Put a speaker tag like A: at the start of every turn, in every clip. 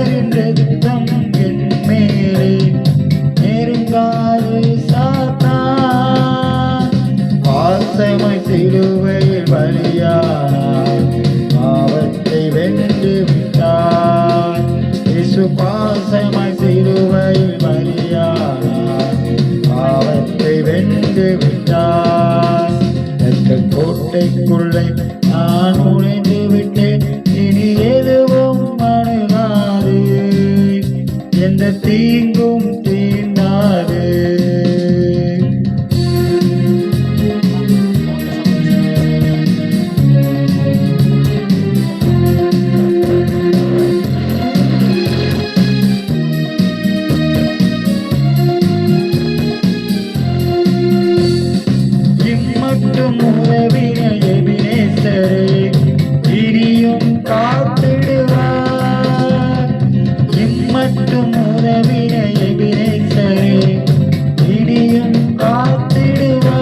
A: அவரின் ரத்தம் என் மேலே நெருங்காது சாத்தான். பாசமாய் சிலுவையில் பலியானார், பாவத்தை வென்று விட்டார். இயேசு பாசமாய் சிலுவையில் பலியானார், பாவத்தை வென்று விட்டார். இரத்தக் கோட்டைக்குள்ளே நான் நுழைந்து விட்டேன், இனி எதுவும் அணுகாது, எந்த தீங்கும் தீண்டாது. இம்மட்டும் உறவின எபினேசரே இனியும் காத்திடுவார். இம்மட்டும் உறவின எபினேசரே இனியும் காத்திடுவார்.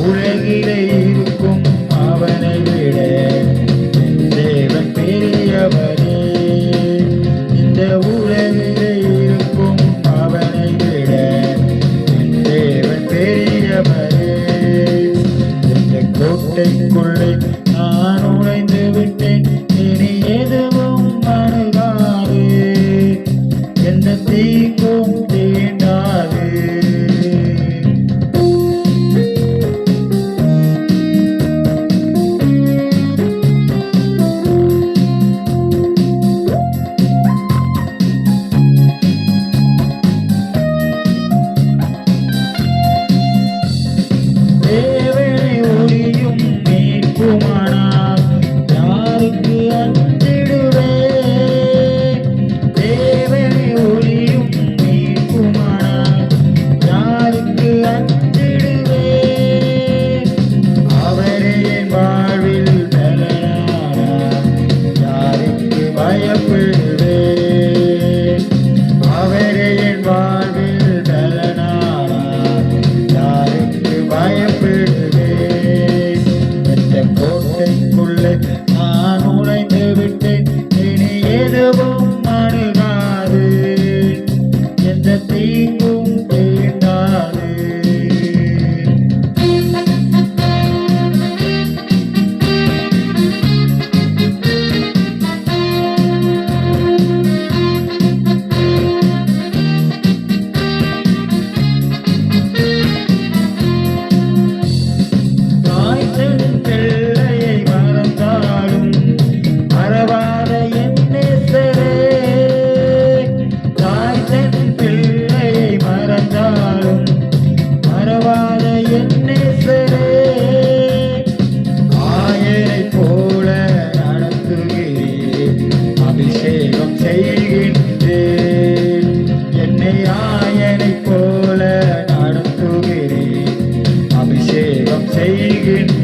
A: உலகிலே இருக்கும் அவனை விட என் தேவன் பெரியவரே. இந்த உலகிலே இருக்கும் அவனை விட என் தேவன் பெரியவரே. இந்த கோட்டைக்குள்ளே நான் நுழைந்து விட்டேன், இனி எதுவும் அணுகாது, எந்த தீங்கும் தீண்டாது. தேவனை ஒளியும் மீட்புமானார், யாருக்கு அஞ்சிடுவேன்? தேவனை ஒளியும் மீட்புமானார், யாருக்கு அஞ்சிடுவேன்? அவரே என் வாழ்வில் பலனானார், யாருக்கு பயப்படுவேன்? அவரே என் வாழ்வில் பலனானார், யாருக்கு பயப்படுவேன்? எந்த கோட்டைக்குள்ளே நான் நுழைந்து விட்டேன், இனி எதுவும் அணுகாது, எந்த தீங்கும் தீண்டாது. தாய் தன் பிள்ளையை மறந்தாலும் மறவாத என் நேசரே. தாய் தன் பிள்ளையை மறந்தாலும் மறவாத என் நேசரே. ஆயனைப் போல நடத்துகிறேன், அபிஷேகம் செய்கின்றேன். என்னை ஆயனைப் போல நடத்துகிறேன், அபிஷேகம் செய்கின்றேன்.